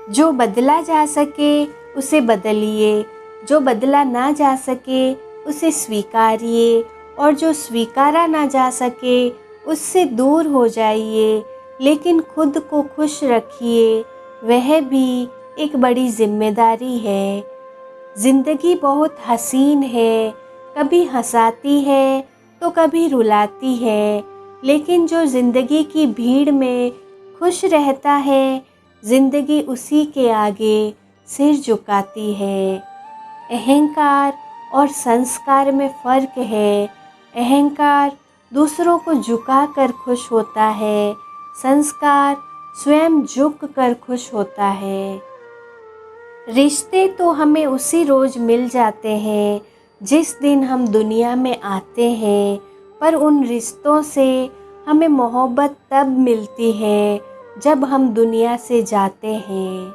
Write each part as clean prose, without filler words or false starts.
जो बदला जा सके उसे बदलिए, जो बदला ना जा सके उसे स्वीकारिए, और जो स्वीकारा ना जा सके उससे दूर हो जाइए। लेकिन खुद को खुश रखिए, वह भी एक बड़ी जिम्मेदारी है। ज़िंदगी बहुत हसीन है, कभी हंसाती है तो कभी रुलाती है, लेकिन जो ज़िंदगी की भीड़ में खुश रहता है, ज़िंदगी उसी के आगे सिर झुकाती है। अहंकार और संस्कार में फ़र्क है। अहंकार दूसरों को झुकाकर खुश होता है, संस्कार स्वयं झुक कर खुश होता है। रिश्ते तो हमें उसी रोज़ मिल जाते हैं जिस दिन हम दुनिया में आते हैं, पर उन रिश्तों से हमें मोहब्बत तब मिलती है जब हम दुनिया से जाते हैं।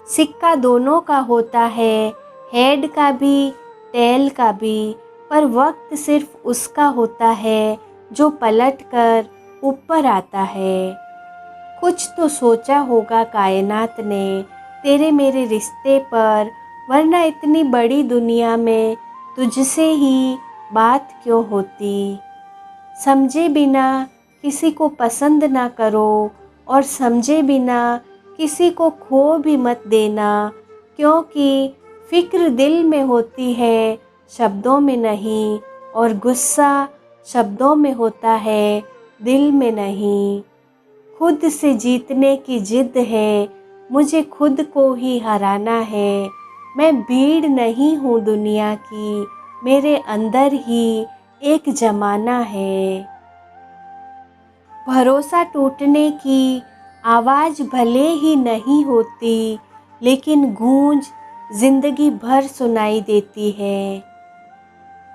सिक्का दोनों का होता है, हेड का भी टेल का भी, पर वक्त सिर्फ उसका होता है जो पलट कर ऊपर आता है। कुछ तो सोचा होगा कायनात ने तेरे मेरे रिश्ते पर, वरना इतनी बड़ी दुनिया में तुझसे ही बात क्यों होती। समझे बिना किसी को पसंद ना करो, और समझे बिना किसी को खो भी मत देना, क्योंकि फ़िक्र दिल में होती है शब्दों में नहीं, और गुस्सा शब्दों में होता है दिल में नहीं। खुद से जीतने की जिद है, मुझे खुद को ही हराना है। मैं भीड़ नहीं हूँ दुनिया की, मेरे अंदर ही एक ज़माना है। भरोसा टूटने की आवाज़ भले ही नहीं होती, लेकिन गूंज ज़िंदगी भर सुनाई देती है।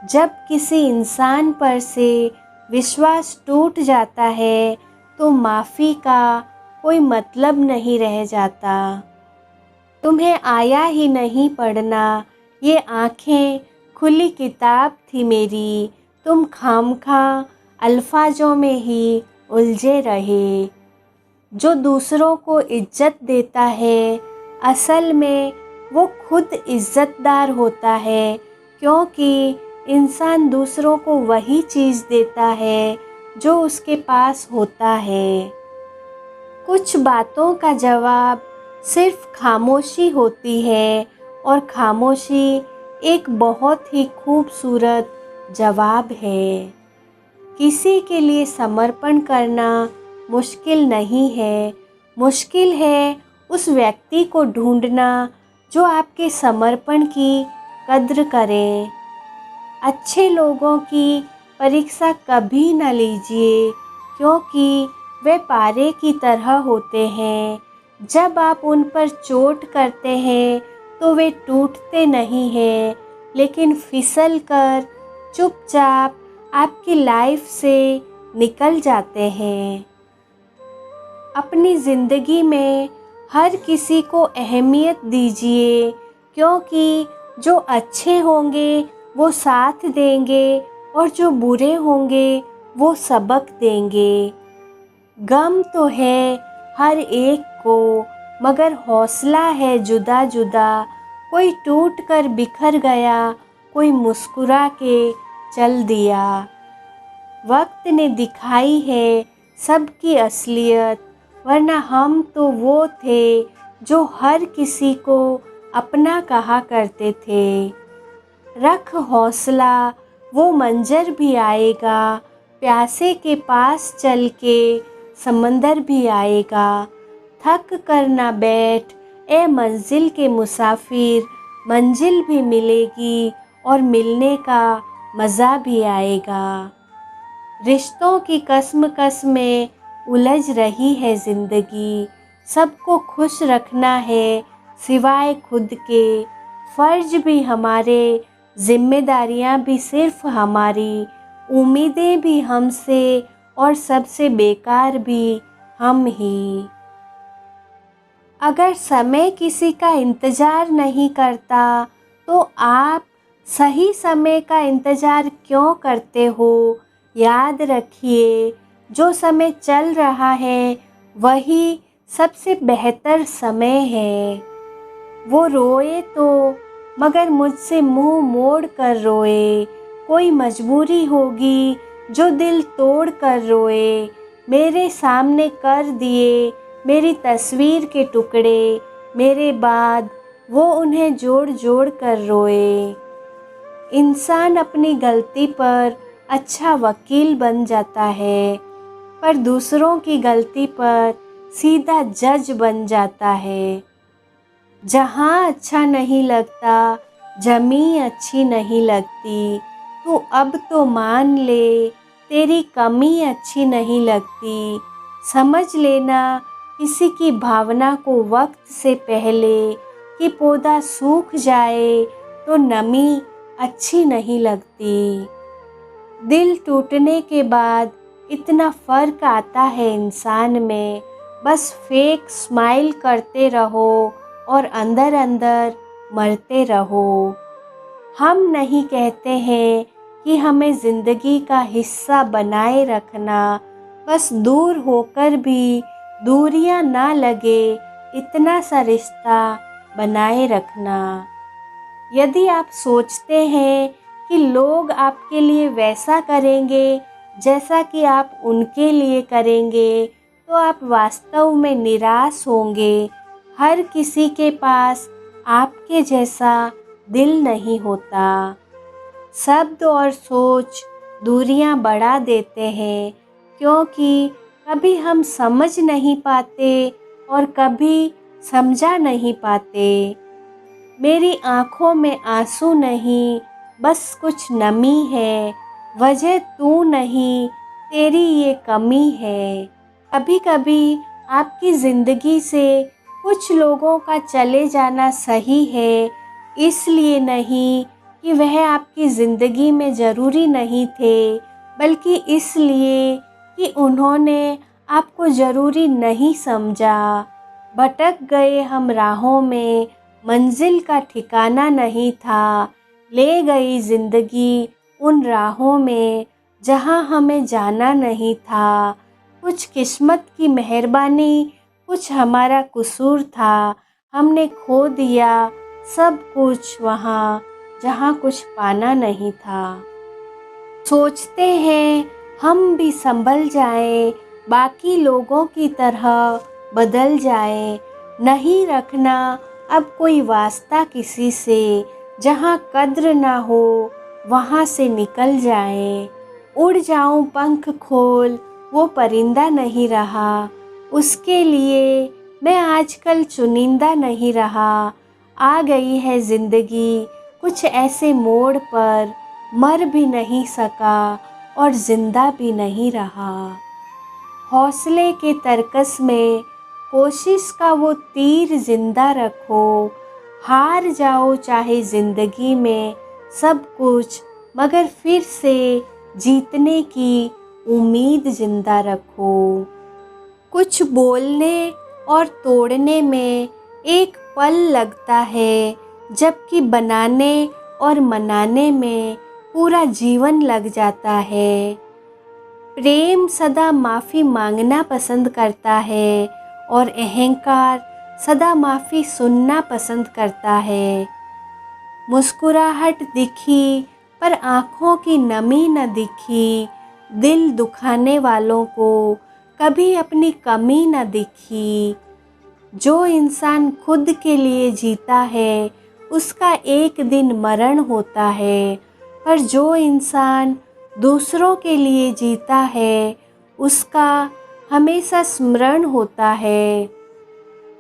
जब किसी इंसान पर से विश्वास टूट जाता है, तो माफ़ी का कोई मतलब नहीं रह जाता। तुम्हें आया ही नहीं पढ़ना, ये आँखें खुली किताब थी मेरी, तुम खामखा अल्फाजों में ही उलझे रहे। जो दूसरों को इज्जत देता है, असल में वो खुद इज्जतदार होता है, क्योंकि इंसान दूसरों को वही चीज़ देता है जो उसके पास होता है। कुछ बातों का जवाब सिर्फ खामोशी होती है, और खामोशी एक बहुत ही खूबसूरत जवाब है। किसी के लिए समर्पण करना मुश्किल नहीं है, मुश्किल है उस व्यक्ति को ढूंढना जो आपके समर्पण की कद्र करे। अच्छे लोगों की परीक्षा कभी न लीजिए, क्योंकि वे पारे की तरह होते हैं। जब आप उन पर चोट करते हैं तो वे टूटते नहीं हैं, लेकिन फिसल कर चुपचाप आपकी लाइफ से निकल जाते हैं। अपनी ज़िंदगी में हर किसी को अहमियत दीजिए, क्योंकि जो अच्छे होंगे वो साथ देंगे, और जो बुरे होंगे वो सबक देंगे। गम तो है हर एक को, मगर हौसला है जुदा जुदा। कोई टूट कर बिखर गया, कोई मुस्कुरा के चल दिया। वक्त ने दिखाई है सबकी असलियत, वरना हम तो वो थे जो हर किसी को अपना कहा करते थे। रख हौसला, वो मंजर भी आएगा, प्यासे के पास चल के समंदर भी आएगा। थक कर ना बैठ ए मंजिल के मुसाफिर, मंजिल भी मिलेगी और मिलने का मज़ा भी आएगा। रिश्तों की कसम में उलझ रही है ज़िंदगी, सबको खुश रखना है सिवाय खुद के। फ़र्ज भी हमारे, जिम्मेदारियां भी सिर्फ हमारी, उम्मीदें भी हमसे, और सबसे बेकार भी हम ही। अगर समय किसी का इंतज़ार नहीं करता, तो आप सही समय का इंतज़ार क्यों करते हो? याद रखिए, जो समय चल रहा है वही सबसे बेहतर समय है। वो रोए तो मगर मुझसे मुंह मोड़ कर रोए, कोई मजबूरी होगी जो दिल तोड़ कर रोए। मेरे सामने कर दिए मेरी तस्वीर के टुकड़े, मेरे बाद वो उन्हें जोड़ जोड़ कर रोए। इंसान अपनी गलती पर अच्छा वकील बन जाता है, पर दूसरों की गलती पर सीधा जज बन जाता है। जहाँ अच्छा नहीं लगता, जमी अच्छी नहीं लगती, तू अब तो मान ले, तेरी कमी अच्छी नहीं लगती। समझ लेना किसी की भावना को वक्त से पहले कि पौधा सूख जाए तो नमी अच्छी नहीं लगती। दिल टूटने के बाद इतना फ़र्क आता है इंसान में, बस फेक स्माइल करते रहो और अंदर अंदर मरते रहो। हम नहीं कहते हैं कि हमें ज़िंदगी का हिस्सा बनाए रखना, बस दूर होकर भी दूरियां ना लगे, इतना सा रिश्ता बनाए रखना। यदि आप सोचते हैं कि लोग आपके लिए वैसा करेंगे जैसा कि आप उनके लिए करेंगे, तो आप वास्तव में निराश होंगे। हर किसी के पास आपके जैसा दिल नहीं होता। शब्द और सोच दूरियां बढ़ा देते हैं, क्योंकि कभी हम समझ नहीं पाते और कभी समझा नहीं पाते। मेरी आँखों में आंसू नहीं, बस कुछ नमी है, वजह तू नहीं, तेरी ये कमी है। कभी कभी आपकी ज़िंदगी से कुछ लोगों का चले जाना सही है, इसलिए नहीं कि वह आपकी ज़िंदगी में ज़रूरी नहीं थे, बल्कि इसलिए कि उन्होंने आपको ज़रूरी नहीं समझा। भटक गए हम राहों में, मंजिल का ठिकाना नहीं था, ले गई ज़िंदगी उन राहों में जहां हमें जाना नहीं था। कुछ किस्मत की मेहरबानी, कुछ हमारा कसूर था, हमने खो दिया सब कुछ वहाँ जहाँ कुछ पाना नहीं था। सोचते हैं हम भी संभल जाएं, बाकी लोगों की तरह बदल जाएं, नहीं रखना अब कोई वास्ता किसी से, जहाँ कद्र ना हो वहाँ से निकल जाएं। उड़ जाऊं पंख खोल, वो परिंदा नहीं रहा, उसके लिए मैं आजकल चुनिंदा नहीं रहा। आ गई है ज़िंदगी कुछ ऐसे मोड़ पर, मर भी नहीं सका और ज़िंदा भी नहीं रहा। हौसले के तरकस में कोशिश का वो तीर जिंदा रखो, हार जाओ चाहे ज़िंदगी में सब कुछ, मगर फिर से जीतने की उम्मीद जिंदा रखो। कुछ बोलने और तोड़ने में एक पल लगता है, जबकि बनाने और मनाने में पूरा जीवन लग जाता है। प्रेम सदा माफ़ी मांगना पसंद करता है और अहंकार सदा माफ़ी सुनना पसंद करता है। मुस्कुराहट दिखी पर आँखों की नमी न दिखी, दिल दुखाने वालों को कभी अपनी कमी न दिखी। जो इंसान खुद के लिए जीता है उसका एक दिन मरण होता है, पर जो इंसान दूसरों के लिए जीता है उसका हमेशा स्मरण होता है।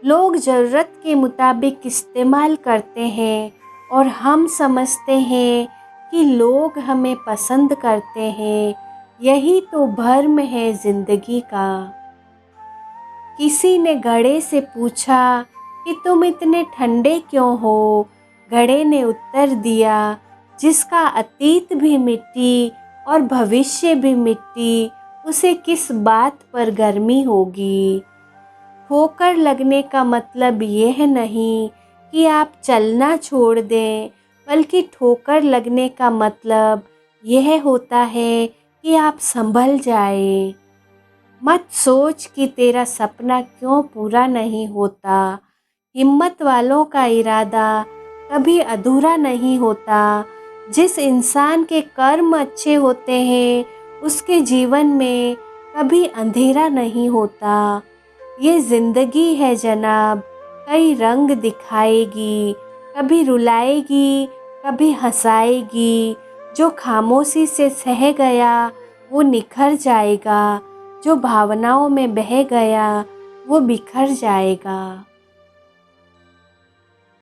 लोग ज़रूरत के मुताबिक इस्तेमाल करते हैं और हम समझते हैं कि लोग हमें पसंद करते हैं, यही तो भर्म है ज़िंदगी का। किसी ने घड़े से पूछा कि तुम इतने ठंडे क्यों हो? घड़े ने उत्तर दिया, जिसका अतीत भी मिट्टी और भविष्य भी मिट्टी, उसे किस बात पर गर्मी होगी। ठोकर लगने का मतलब यह नहीं कि आप चलना छोड़ दें, बल्कि ठोकर लगने का मतलब यह होता है कि आप संभल जाएं। मत सोच कि तेरा सपना क्यों पूरा नहीं होता। हिम्मत वालों का इरादा कभी अधूरा नहीं होता। जिस इंसान के कर्म अच्छे होते हैं उसके जीवन में कभी अंधेरा नहीं होता। ये ज़िंदगी है जनाब, कई रंग दिखाएगी, कभी रुलाएगी, कभी हंसाएगी। जो खामोशी से सह गया वो निखर जाएगा, जो भावनाओं में बह गया वो बिखर जाएगा।